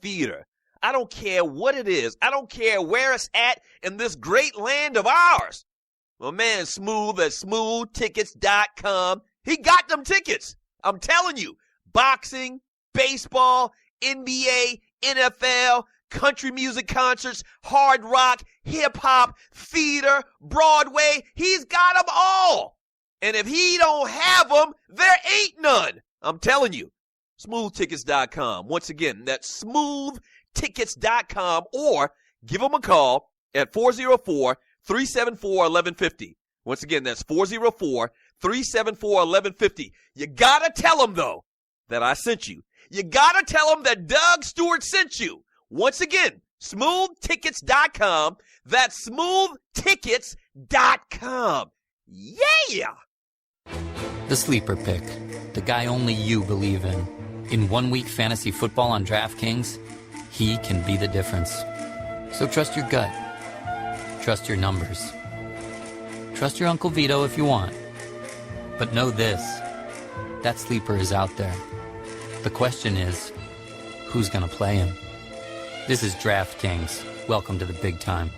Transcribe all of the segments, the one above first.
theater. I don't care what it is. I don't care where it's at in this great land of ours. My man Smooth at smoothtickets.com. He got them tickets. I'm telling you. Boxing, baseball, NBA, NFL, country music concerts, hard rock, hip-hop, theater, Broadway. He's got them all. And if he don't have them, there ain't none. I'm telling you. Smoothtickets.com. Once again, that's smoothtickets.com, or give him a call at 404-374-1150. Once again, that's 404-374-1150. You got to tell him, though, that I sent you. You got to tell him that Doug Stewart sent you. Once again, smoothtickets.com. That's smoothtickets.com. Yeah! The Sleeper Pick. The guy only you believe in. In 1 week fantasy football on DraftKings, he can be the difference. So trust your gut. Trust your numbers. Trust your Uncle Vito if you want. But know this, that sleeper is out there. The question is, who's going to play him? This is DraftKings. Welcome to the big time.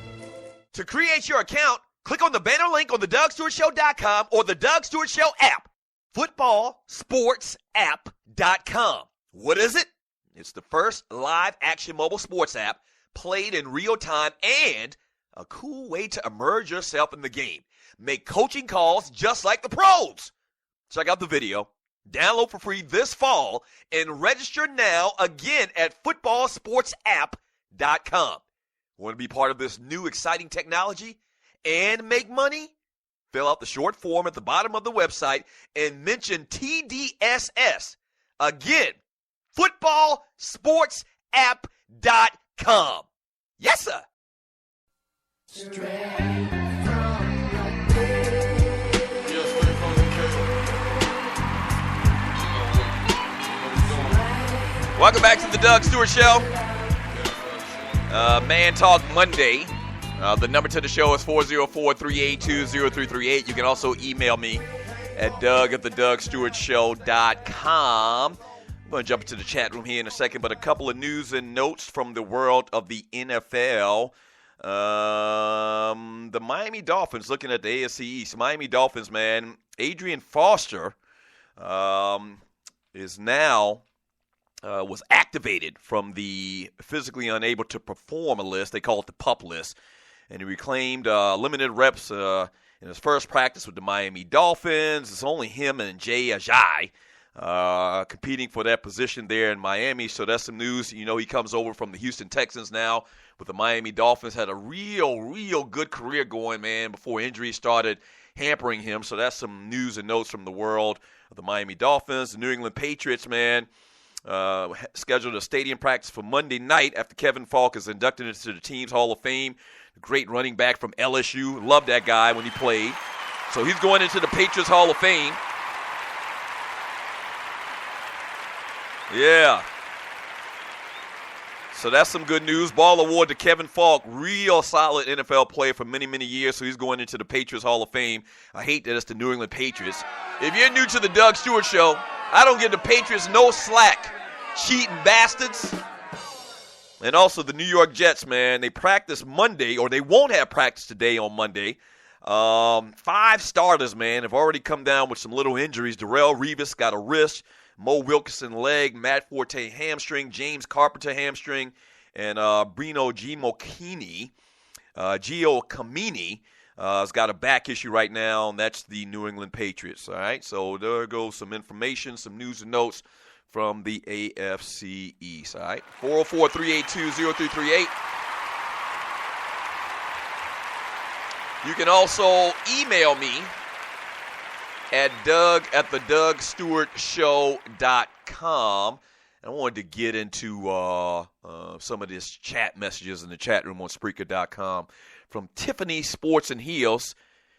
To create your account, click on the banner link on the DougStewartShow.com or the Doug Stewart Show app. FootballSportsApp.com. What is it? It's the first live action mobile sports app played in real time and a cool way to immerse yourself in the game. Make coaching calls just like the pros. Check out the video. Download for free this fall and register now again at footballsportsapp.com. Want to be part of this new exciting technology and make money? Fill out the short form at the bottom of the website and mention TDSS. Again, footballsportsapp.com. Yes, sir. Welcome back to the Doug Stewart Show. Man Talk Monday. The number to the show is 404-382-0338. You can also email me at doug@thedougstewartshow.com. I'm going to jump into the chat room here in a second, but a couple of news and notes from the world of the NFL. The Miami Dolphins, looking at the AFC East. Miami Dolphins, man, Adrian Foster is now was activated from the physically unable to perform list. They call it the PUP list. And he reclaimed limited reps in his first practice with the Miami Dolphins. It's only him and Jay Ajayi competing for that position there in Miami. So that's some news. You know, he comes over from the Houston Texans now with the Miami Dolphins. Had a real good career going, man, before injuries started hampering him. So that's some news and notes from the world of the Miami Dolphins. The New England Patriots, man, scheduled a stadium practice for Monday night after Kevin Falk is inducted into the team's Hall of Fame. Great running back from LSU. Loved that guy when he played. So he's going into the Patriots Hall of Fame. Yeah. So that's some good news. Ball award to Kevin Falk. Real solid NFL player for many, many years. So he's going into the Patriots Hall of Fame. I hate that it's the New England Patriots. If you're new to the Doug Stewart Show, I don't give the Patriots no slack. Cheating bastards. And also the New York Jets, man, they practice Monday, or they won't have practice today on Monday. 5 starters, man, have already come down with some little injuries. Darrelle Revis got a wrist, Mo Wilkerson leg, Matt Forte hamstring, James Carpenter hamstring, and Gio Camini has got a back issue right now, and that's the New England Patriots. All right, so there goes some information, some news and notes from the AFC East. All right, 404-382-0338. You can also email me at doug@thedougstewartshow.com. And I wanted to get into some of this chat messages in the chat room on Spreaker.com from Tiffany Sports and Heels.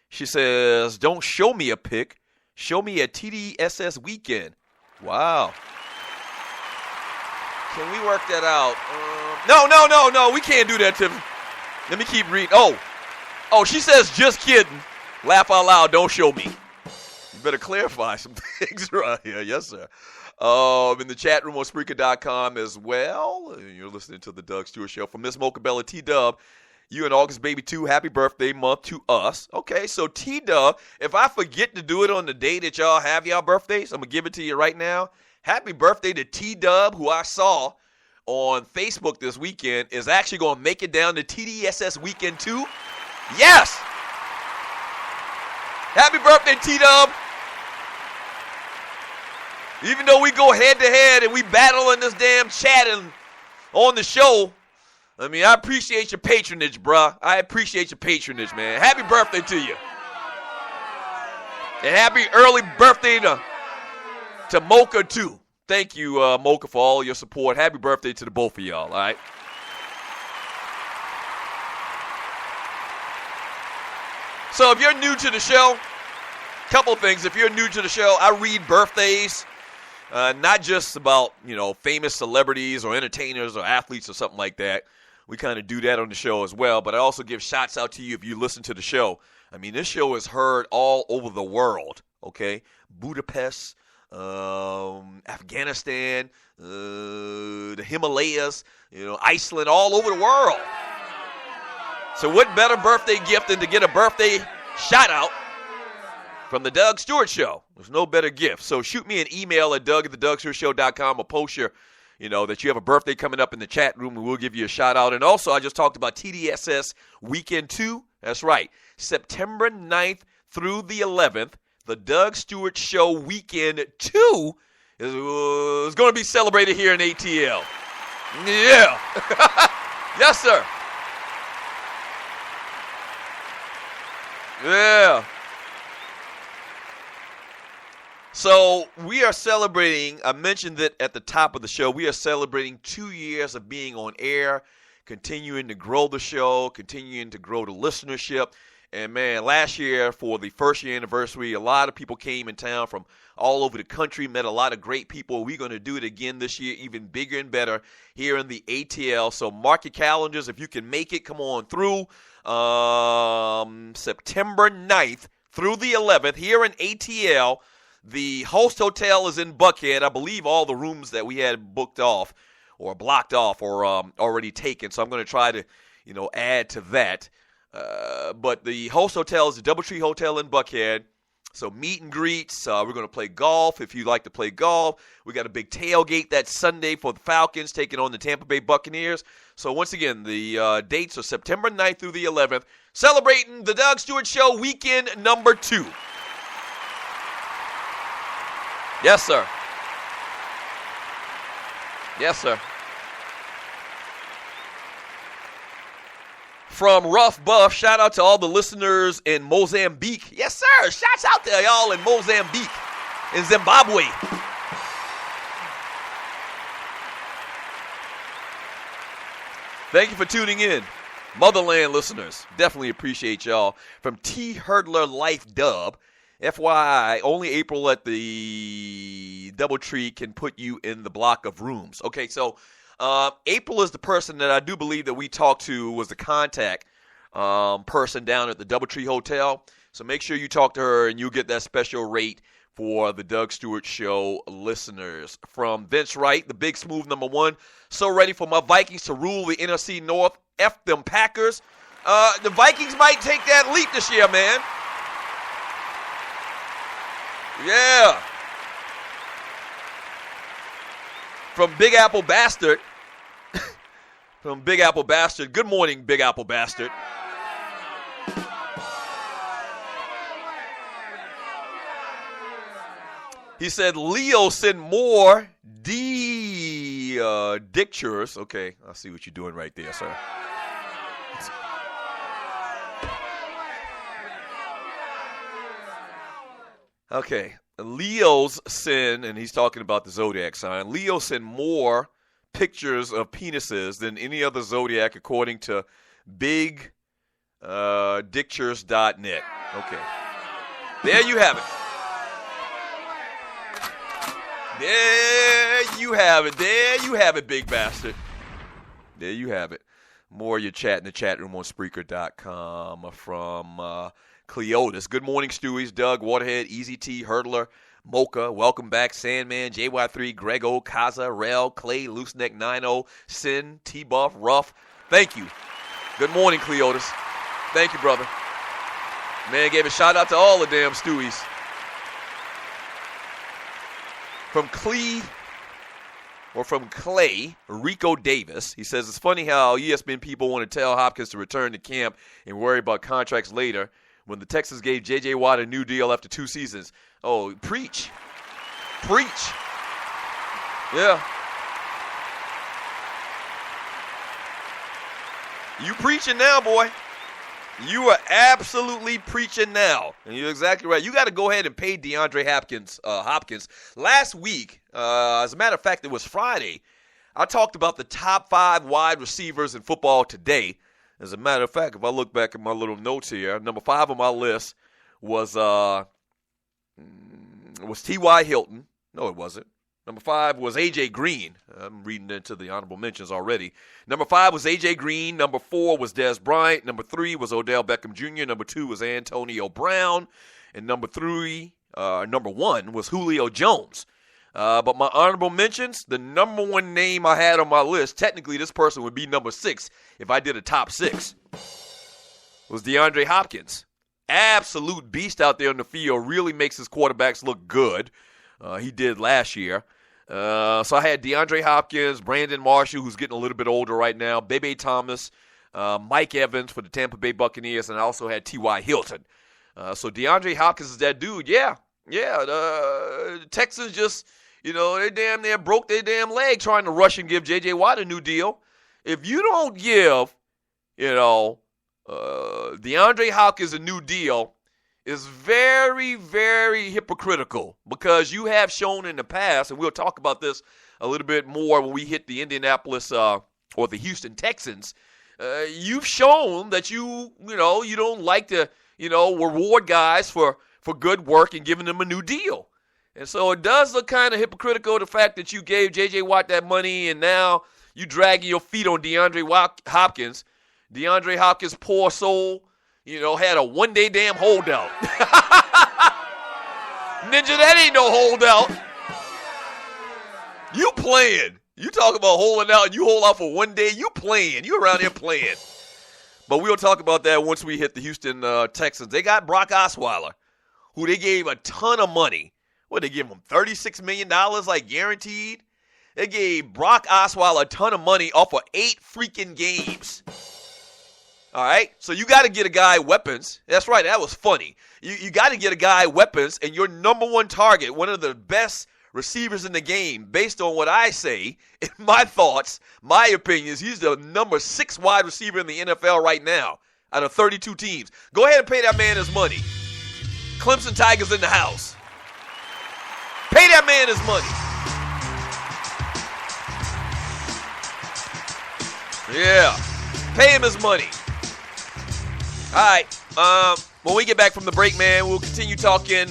She says, don't show me a pic. Show me a TDSS weekend. Wow. Can we work that out? No. We can't do that, Tiffany. Let me keep reading. Oh, she says, just kidding. Laugh out loud. Don't show me. You better clarify some things right here. Yes, sir. In the chat room on Spreaker.com as well. You're listening to the Doug Stewart Show. From Miss Mocha Bella T-Dub, you and August Baby 2, happy birthday month to us. Okay, so T-Dub, if I forget to do it on the day that y'all have y'all birthdays, I'm going to give it to you right now. Happy birthday to T-Dub, who I saw on Facebook this weekend, is actually going to make it down to TDSS Weekend 2. Yes! Happy birthday, T-Dub. Even though we go head-to-head and we battle in this damn chat and on the show, I mean, I appreciate your patronage, bruh. I appreciate your patronage, man. Happy birthday to you. And happy early birthday to Mocha, too. Thank you, Mocha, for all your support. Happy birthday to the both of y'all, all right? So if you're new to the show, couple things. If you're new to the show, I read birthdays, not just about, famous celebrities or entertainers or athletes or something like that. We kind of do that on the show as well, but I also give shots out to you if you listen to the show. I mean, this show is heard all over the world, okay? Budapest, Afghanistan, the Himalayas, Iceland, all over the world. So what better birthday gift than to get a birthday shout-out from the Doug Stewart Show? There's no better gift. So shoot me an email at doug@thedougstewartshow.com or post your, that you have a birthday coming up in the chat room, and we'll give you a shout-out. And also, I just talked about TDSS Weekend 2. That's right. September 9th through the 11th, the Doug Stewart Show Weekend 2 is going to be celebrated here in ATL. Yeah. Yes, sir. Yeah. So we are celebrating, I mentioned that at the top of the show, we are celebrating 2 years of being on air, continuing to grow the show, continuing to grow the listenership. And, man, last year for the first year anniversary, a lot of people came in town from all over the country, met a lot of great people. We're going to do it again this year, even bigger and better here in the ATL. So mark your calendars. If you can make it, come on through. September 9th through the 11th here in ATL. The host hotel is in Buckhead. I believe all the rooms that we had booked off or blocked off or already taken. So I'm going to try to, add to that. But the host hotel is the Doubletree Hotel in Buckhead. So meet and greets. We're going to play golf if you like to play golf. We got a big tailgate that Sunday for the Falcons taking on the Tampa Bay Buccaneers. So once again, the dates are September 9th through the 11th, celebrating the Doug Stewart Show Weekend number 2. Yes, sir. Yes, sir. From Rough Buff, shout out to all the listeners in Mozambique. Yes, sir. Shouts out there, y'all, in Mozambique, in Zimbabwe. Thank you for tuning in. Motherland listeners, definitely appreciate y'all. From T. Hurdler Life Dub, FYI, only April at the Doubletree can put you in the block of rooms. Okay, so April is the person that I do believe that we talked to, was the contact person down at the Doubletree Hotel. So make sure you talk to her and you'll get that special rate for the Doug Stewart Show listeners. From Vince Wright, the Big Smooth #1. So ready for my Vikings to rule the NFC North. F them Packers. The Vikings might take that leap this year, man. Yeah. From Big Apple Bastard. From Big Apple Bastard. Good morning, Big Apple Bastard. He said, Leo send more dictures. Okay, I see what you're doing right there, sir. Okay, Leo's send, and he's talking about the zodiac sign. Leo send more pictures of penises than any other zodiac, according to bigdictures.net. Okay, there you have it. There you have it. There you have it, big bastard. There you have it. More of your chat in the chat room on Spreaker.com from Cleotis. Good morning, Stewies, Doug, Waterhead, Easy T, Hurdler, Mocha, welcome back. Sandman, JY3, Grego, Kaza, Rel, Clay, Looseneck, 90, Sin, T-Buff, Ruff. Thank you. Good morning, Cleotis. Thank you, brother. Man gave a shout out to all the damn Stewies. From Clay, Rico Davis. He says, it's funny how ESPN people want to tell Hopkins to return to camp and worry about contracts later when the Texans gave J.J. Watt a new deal after 2 seasons. Oh, preach. Preach. Yeah. You preaching now, boy. You are absolutely preaching now. And you're exactly right. You got to go ahead and pay DeAndre Hopkins. Last week, as a matter of fact, it was Friday, I talked about the top 5 wide receivers in football today. As a matter of fact, if I look back at my little notes here, number 5 on my list was T.Y. Hilton. No, it wasn't. Number 5 was A.J. Green. I'm reading into the honorable mentions already. Number 5 was A.J. Green. Number 4 was Dez Bryant. Number 3 was Odell Beckham Jr. Number 2 was Antonio Brown. And number 1 was Julio Jones. But my honorable mentions, the number 1 name I had on my list, technically this person would be number 6 if I did a top 6, was DeAndre Hopkins. Absolute beast out there in the field, really makes his quarterbacks look good. He did last year. So I had DeAndre Hopkins, Brandon Marshall, who's getting a little bit older right now, Bebe Thomas, Mike Evans for the Tampa Bay Buccaneers, and I also had T.Y. Hilton. So DeAndre Hopkins is that dude. Yeah. The Texans just, they damn near broke their damn leg trying to rush and give J.J. Watt a new deal. If you don't give, DeAndre Hopkins a new deal, is very, very hypocritical, because you have shown in the past, and we'll talk about this a little bit more when we hit the Indianapolis or the Houston Texans. You've shown that you don't like to, reward guys for good work and giving them a new deal. And so it does look kind of hypocritical, the fact that you gave J.J. Watt that money and now you dragging your feet on DeAndre Hopkins. DeAndre Hopkins, poor soul, had a one-day damn holdout. Ninja, that ain't no holdout. You playing. You talk about holding out and you hold out for one day. You playing. You around here playing. But we'll talk about that once we hit the Houston Texans. They got Brock Osweiler, who they gave a ton of money. What, they gave him $36 million, like guaranteed? They gave Brock Osweiler a ton of money off of 8 freaking games. All right, so you got to get a guy weapons. That's right, that was funny. You got to get a guy weapons, and your number 1 target, one of the best receivers in the game, based on what I say, in my thoughts, my opinions, he's the number 6 wide receiver in the NFL right now out of 32 teams. Go ahead and pay that man his money. Clemson Tigers in the house. Pay that man his money. Yeah, pay him his money. All right, when we get back from the break, man, we'll continue talking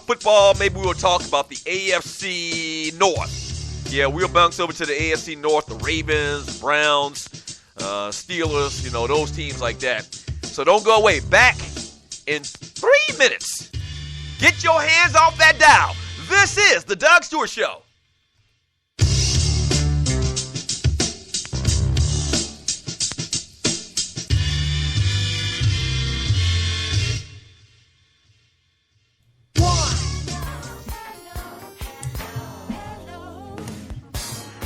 football. Maybe we'll talk about the AFC North. Yeah, we'll bounce over to the AFC North, the Ravens, Browns, Steelers, those teams like that. So don't go away. Back in 3 minutes. Get your hands off that dial. This is the Doug Stewart Show.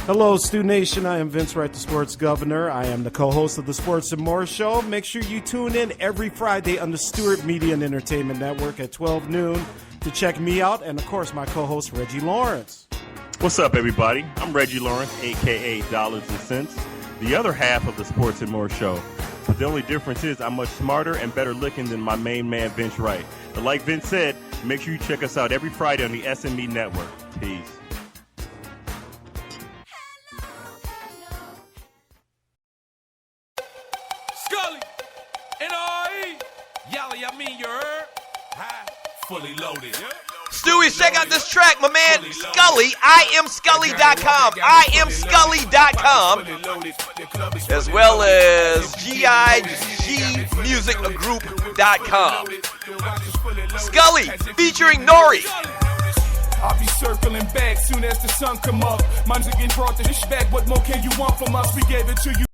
Hello, Stu Nation. I am Vince Wright, the Sports Governor. I am the co-host of the Sports and More Show. Make sure you tune in every Friday on the Stewart Media and Entertainment Network at 12 noon to check me out and, of course, my co-host, Reggie Lawrence. What's up, everybody? I'm Reggie Lawrence, a.k.a. Dollars and Cents, the other half of the Sports and More Show. But the only difference is I'm much smarter and better looking than my main man, Vince Wright. But like Vince said, make sure you check us out every Friday on the SME Network. Peace. Scully, N-R-E, Yally, I mean you heard, high, fully loaded. Stewie, check out this track, my man, Scully, IamScully.com, IamScully.com, as well as GIGmusicgroup.com. Scully, featuring Nori. I'll be circling back soon as the sun come up. Mine's again brought the dish back. What more can you want from us? We gave it to you.